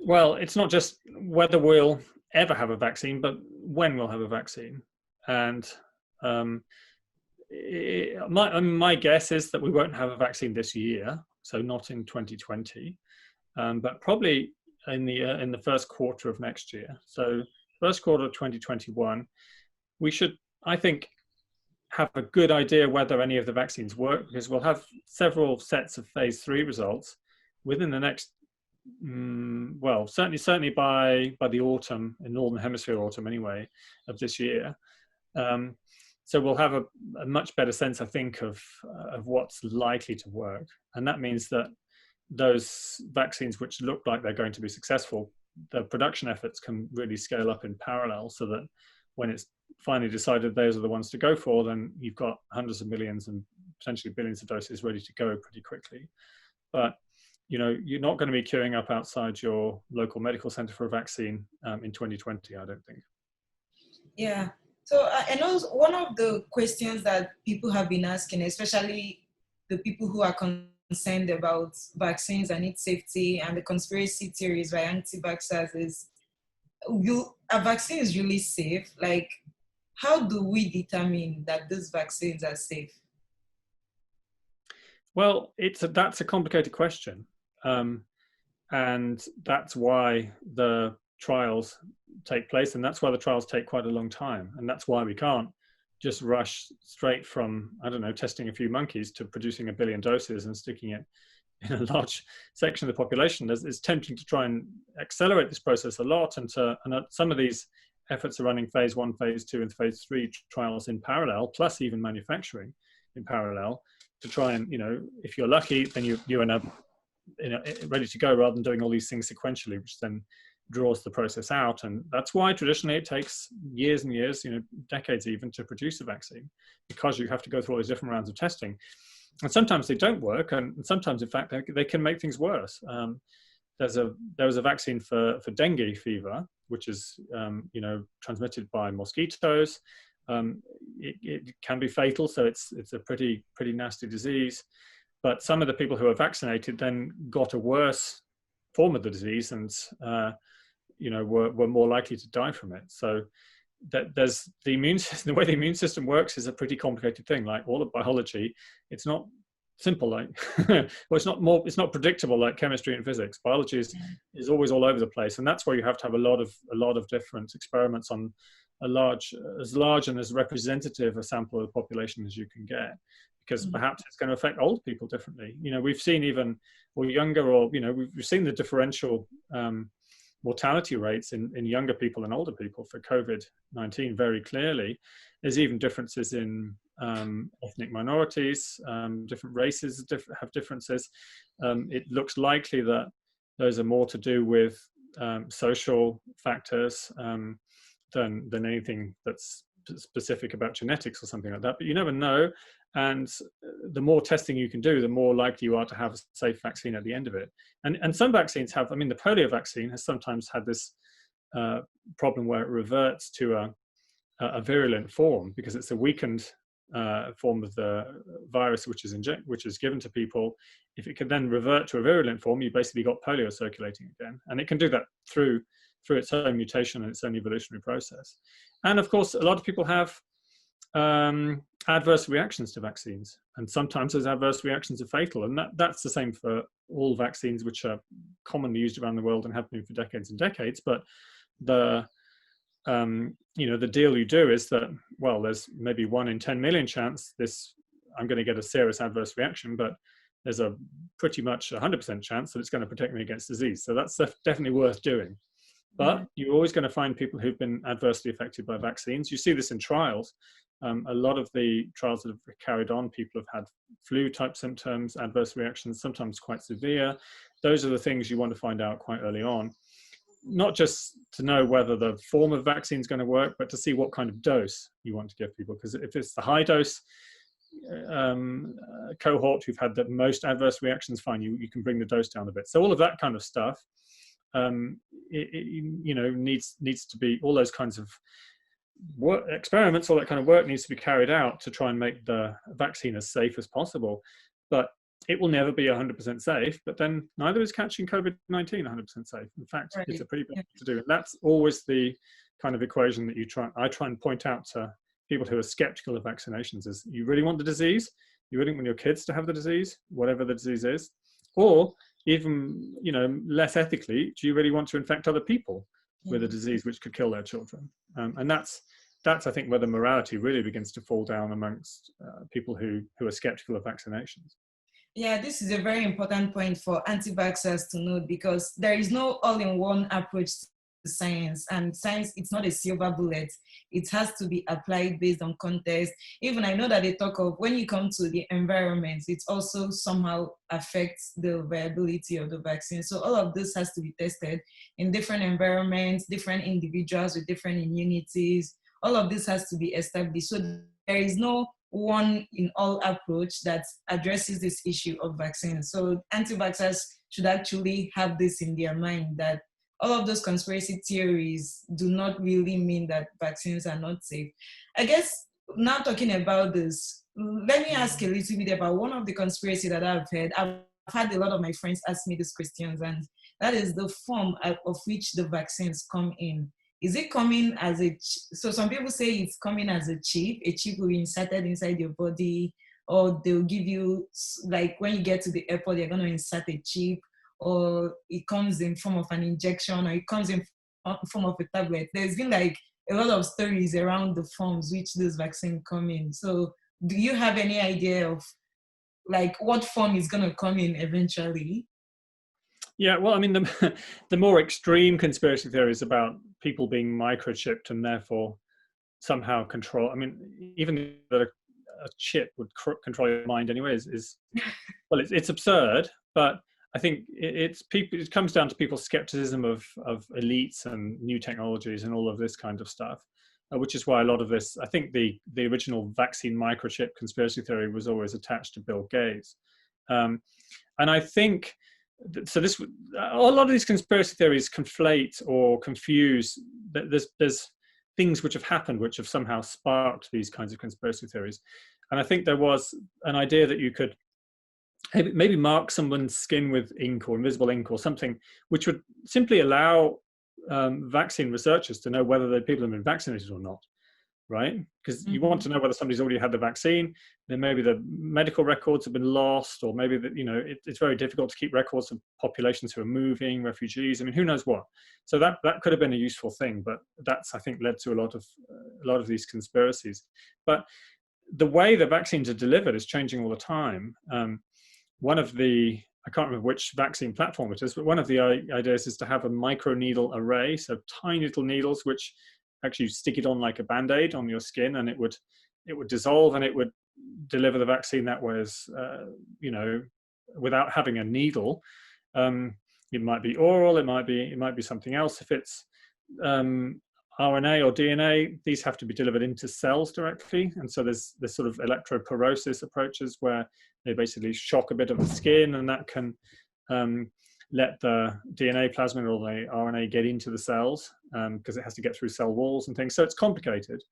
Well, it's not just whether we'll ever have a vaccine, but when we'll have a vaccine. And my guess is that we won't have a vaccine this year, so not in 2020, but probably in the first quarter of next year. So first quarter of 2021, we should, I think, have a good idea whether any of the vaccines work, because we'll have several sets of phase 3 results within the next, well, certainly by the autumn, in Northern Hemisphere autumn anyway, of this year. So we'll have a much better sense, I think, of what's likely to work. And that means that those vaccines which look like they're going to be successful, the production efforts can really scale up in parallel, so that when it's finally decided those are the ones to go for, then you've got hundreds of millions and potentially billions of doses ready to go pretty quickly. But you're not going to be queuing up outside your local medical center for a vaccine in 2020, I don't think. Yeah. So I know one of the questions that people have been asking, especially the people who are concerned about vaccines and its safety and the conspiracy theories by anti-vaxxers, is, are vaccines really safe? Like, how do we determine that these vaccines are safe? Well, that's a complicated question. And that's why the trials take place, and that's why the trials take quite a long time, and that's why we can't just rush straight from, I don't know, testing a few monkeys to producing 1 billion doses and sticking it in a large section of the population. It's tempting to try and accelerate this process a lot, and some of these efforts are running phase 1, phase 2, and phase 3 trials in parallel, plus even manufacturing in parallel, to try and, if you're lucky, then you end up ready to go, rather than doing all these things sequentially, which then draws the process out. And that's why traditionally it takes years and years, decades even, to produce a vaccine, because you have to go through all these different rounds of testing. And sometimes they don't work, and sometimes, in fact, they can make things worse. There was a vaccine for dengue fever, which is transmitted by mosquitoes. It can be fatal, so it's a pretty nasty disease. But some of the people who are vaccinated then got a worse form of the disease, and were more likely to die from it. So that there's the immune system. The way the immune system works is a pretty complicated thing. Like all of biology, it's not simple. Like well, it's not predictable like chemistry and physics. Biology is always all over the place, and that's why you have to have a lot of different experiments on as large and as representative a sample of the population as you can get, because perhaps it's going to affect old people differently. We've seen even, or younger, or we've seen the differential mortality rates in younger people and older people for COVID-19 very clearly. There's even differences in ethnic minorities, different races have differences. It looks likely that those are more to do with social factors than anything that's specific about genetics or something like that. But you never know. And the more testing you can do, the more likely you are to have a safe vaccine at the end of it. And some vaccines have, the polio vaccine has sometimes had this problem where it reverts to a virulent form, because it's a weakened form of the virus which is given to people. If it can then revert to a virulent form, you basically got polio circulating again. And it can do that through its own mutation and its own evolutionary process. And of course, a lot of people have adverse reactions to vaccines, and sometimes those adverse reactions are fatal, and that's the same for all vaccines which are commonly used around the world and have been for decades and decades. But the deal you do is that, well, there's maybe 1 in 10 million chance I'm going to get a serious adverse reaction, but there's a pretty much 100% chance that it's going to protect me against disease. So that's definitely worth doing. But you're always going to find people who've been adversely affected by vaccines. You see this in trials. A lot of the trials that have carried on, people have had flu-type symptoms, adverse reactions, sometimes quite severe. those are the things you want to find out quite early on. Not just to know whether the form of vaccine is going to work, but to see what kind of dose you want to give people. Because if it's the high dose cohort who've had the most adverse reactions, fine, you can bring the dose down a bit. So all of that kind of stuff, needs to be, all those kinds of experiments, all that kind of work needs to be carried out to try and make the vaccine as safe as possible. But it will never be 100% safe, but then neither is catching COVID-19 100% safe. In fact, right. It's a pretty big thing to do. And that's always the kind of equation that I try and point out to people who are skeptical of vaccinations is, you really want the disease? You really want your kids to have the disease, whatever the disease is? Or even, less ethically, do you really want to infect other people with a disease which could kill their children? And that's, I think, where the morality really begins to fall down amongst people who are skeptical of vaccinations. Yeah, this is a very important point for anti-vaxxers to note, because there is no all-in-one approach to science, and science, it's not a silver bullet. It has to be applied based on context. Even I know that they talk of, when you come to the environment, it also somehow affects the viability of the vaccine. So all of this has to be tested in different environments, different individuals with different immunities. All of this has to be established. So there is no one in all approach that addresses this issue of vaccines. So anti-vaxxers should actually have this in their mind, that all of those conspiracy theories do not really mean that vaccines are not safe. I guess now talking about this, let me ask a little bit about one of the conspiracy that I've heard. I've had a lot of my friends ask me these questions, and that is the form of which the vaccines come in. Is it coming as so some people say it's coming as a chip will be inserted inside your body, or they'll give you, like when you get to the airport, they're going to insert a chip, or it comes in form of an injection, or it comes in form of a tablet. There's been like a lot of stories around the forms which those vaccines come in. So do you have any idea of like what form is going to come in eventually? Yeah, well, I mean, the more extreme conspiracy theories about people being microchipped and therefore somehow control. I mean, even that a chip would control your mind anyway is well, it's absurd. But I think it comes down to people's skepticism of elites and new technologies and all of this kind of stuff, which is why a lot of this. I think the original vaccine microchip conspiracy theory was always attached to Bill Gates, and I think. So a lot of these conspiracy theories conflate or confuse. There's things which have happened which have somehow sparked these kinds of conspiracy theories, and I think there was an idea that you could maybe mark someone's skin with ink or invisible ink or something, which would simply allow vaccine researchers to know whether the people have been vaccinated or not. Right? Because you want to know whether somebody's already had the vaccine, then maybe the medical records have been lost, or maybe that, it's very difficult to keep records of populations who are moving, refugees. I mean, who knows what? So that could have been a useful thing, but that's, I think, led to a lot of these conspiracies. But the way the vaccines are delivered is changing all the time. One of the, I can't remember which vaccine platform it is, but one of the ideas is to have a microneedle array, so tiny little needles which actually stick it on like a band-aid on your skin, and it would dissolve, and it would deliver the vaccine that way, as without having a needle. It might be oral, it might be something else. If it's RNA or DNA, these have to be delivered into cells directly, and so there's sort of electrophoresis approaches where they basically shock a bit of the skin, and that can let the DNA plasmid or the RNA get into the cells, because it has to get through cell walls and things. So it's complicated.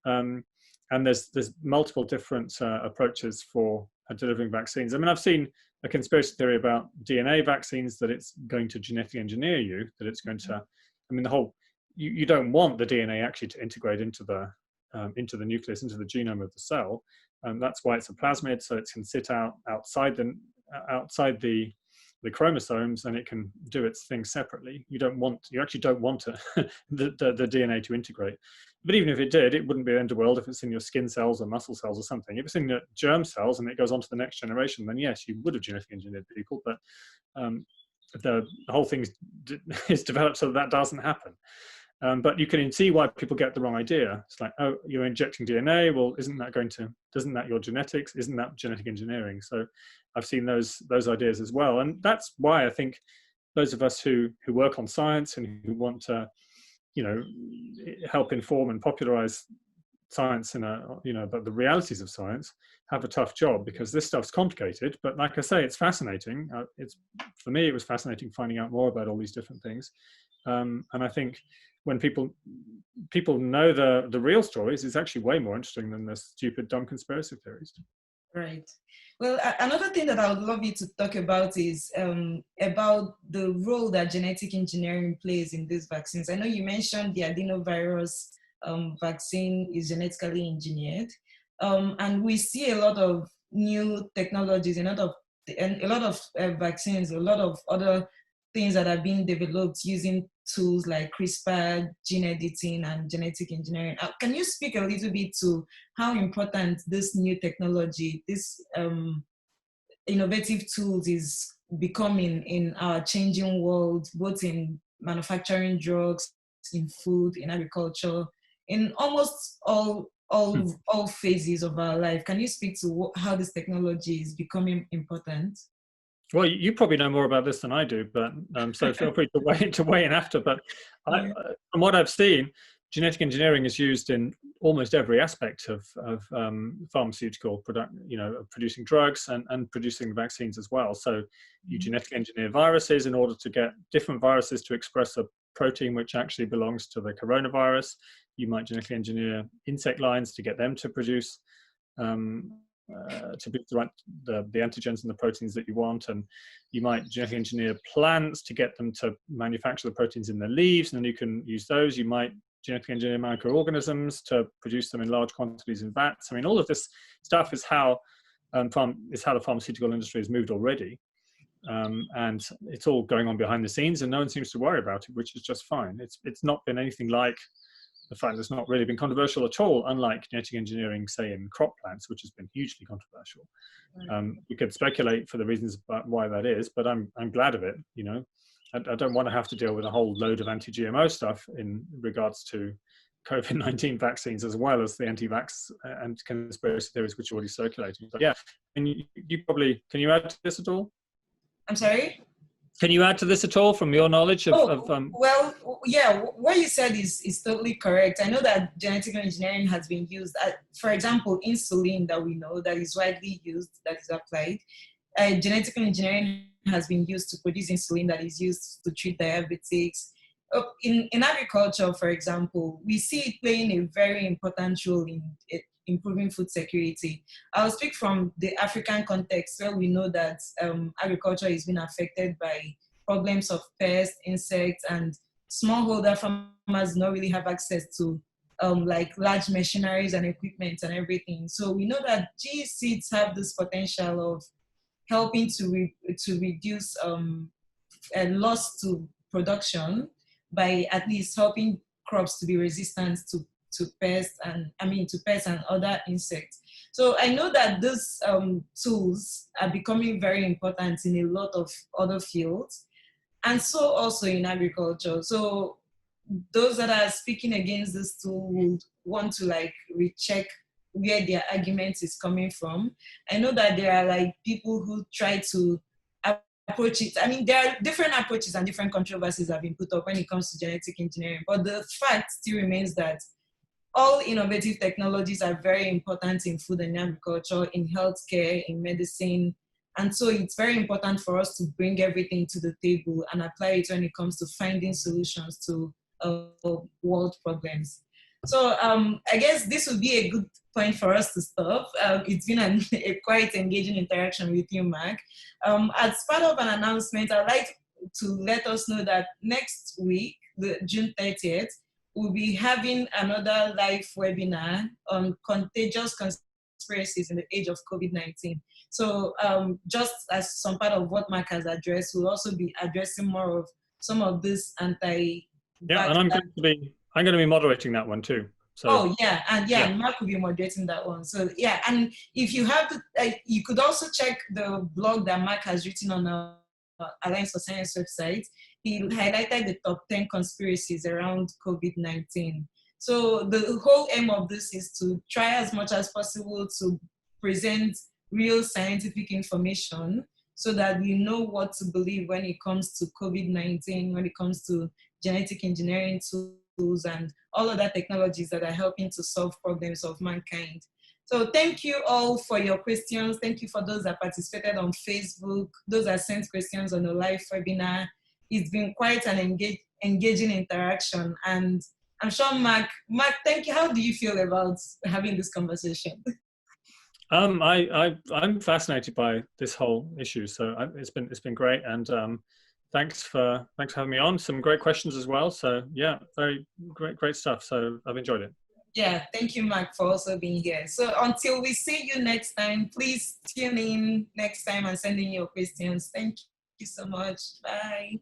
And there's multiple different approaches for delivering vaccines. I mean, I've seen a conspiracy theory about DNA vaccines, that it's going to genetically engineer you, that it's going to, I mean, you don't want the DNA actually to integrate into the nucleus, into the genome of the cell. That's why it's a plasmid, so it can sit outside the chromosomes, and it can do its thing separately. You actually don't want the DNA to integrate. But even if it did, it wouldn't be the end of the world if it's in your skin cells or muscle cells or something. If it's in the germ cells and it goes on to the next generation, then yes, you would have genetically engineered people, but the whole thing is developed so that doesn't happen. But you can see why people get the wrong idea. It's like, oh, you're injecting DNA. Well, isn't that your genetics? Isn't that genetic engineering? So I've seen those ideas as well. And that's why I think those of us who work on science and who want to, help inform and popularize science but the realities of science, have a tough job, because this stuff's complicated. But like I say, it's fascinating. For me, it was fascinating finding out more about all these different things. And I think when people know the real stories, it's actually way more interesting than the stupid, dumb conspiracy theories. Right. Well, another thing that I would love you to talk about is about the role that genetic engineering plays in these vaccines. I know you mentioned the adenovirus vaccine is genetically engineered, and we see a lot of new technologies, a lot of vaccines, a lot of other things that are being developed using tools like CRISPR, gene editing, and genetic engineering. Can you speak a little bit to how important this new technology, this innovative tools is becoming in our changing world, both in manufacturing drugs, in food, in agriculture, in almost all phases of our life? Can you speak to how this technology is becoming important? Well, you probably know more about this than I do, but so feel free to weigh in after. But from what I've seen, genetic engineering is used in almost every aspect of pharmaceutical producing drugs and producing vaccines as well. So you genetically engineer viruses in order to get different viruses to express a protein which actually belongs to the coronavirus. You might genetically engineer insect lines to get them to produce the antigens and the proteins that you want, and you might genetically engineer plants to get them to manufacture the proteins in their leaves, and then you can use those. You might genetically engineer microorganisms to produce them in large quantities in vats. I mean, all of this stuff is how the pharmaceutical industry has moved already, and it's all going on behind the scenes, and no one seems to worry about it, which is just fine. It's not been anything like the fact that it's not really been controversial at all, unlike genetic engineering, say, in crop plants, which has been hugely controversial. We could speculate for the reasons about why that is, but I'm glad of it. I don't want to have to deal with a whole load of anti-GMO stuff in regards to COVID-19 vaccines, as well as the anti-vax and conspiracy theories which are already circulating. But yeah, and can you add to this at all? I'm sorry? Can you add to this at all from your knowledge of Well, yeah, what you said is totally correct. I know that genetic engineering has been used, for example, insulin that we know that is widely used, that is applied. Genetic engineering has been used to produce insulin that is used to treat diabetes. In agriculture, for example, we see it playing a very important role in improving food security. I'll speak from the African context, where we know that agriculture is being affected by problems of pests, insects, and smallholder farmers don't really have access to like large machineries and equipment and everything. So we know that GE seeds have this potential of helping to reduce a loss to production by at least helping crops to be resistant to pests and other insects. So I know that these tools are becoming very important in a lot of other fields, and so also in agriculture. So those that are speaking against this tool would want to recheck where their argument is coming from. I know that there are people who try to approach it. I mean, there are different approaches and different controversies have been put up when it comes to genetic engineering, but the fact still remains that all innovative technologies are very important in food and agriculture, in healthcare, in medicine. And so it's very important for us to bring everything to the table and apply it when it comes to finding solutions to world problems. So I guess this would be a good point for us to stop. It's been a quite engaging interaction with you, Mark. As part of an announcement, I'd like to let us know that next week, June 30th, we'll be having another live webinar on contagious conspiracies in the age of COVID-19. So just as some part of what Mark has addressed, we'll also be addressing more of some of this anti-vax. Yeah, and I'm going to be moderating that one too. So, and Mark will be moderating that one. So yeah, and if you have you could also check the blog that Mark has written on our Alliance for Science website. he highlighted the top 10 conspiracies around COVID-19. So the whole aim of this is to try as much as possible to present real scientific information so that we know what to believe when it comes to COVID-19, when it comes to genetic engineering tools and all other technologies that are helping to solve problems of mankind. So thank you all for your questions. Thank you for those that participated on Facebook, those that sent questions on the live webinar. It's been quite an engaging interaction. And I'm sure Mark, thank you. How do you feel about having this conversation? I'm fascinated by this whole issue. So it's been great. And thanks for having me on. Some great questions as well. So yeah, very great stuff. So I've enjoyed it. Yeah, thank you, Mark, for also being here. So until we see you next time, please tune in next time and send in your questions. Thank you so much. Bye.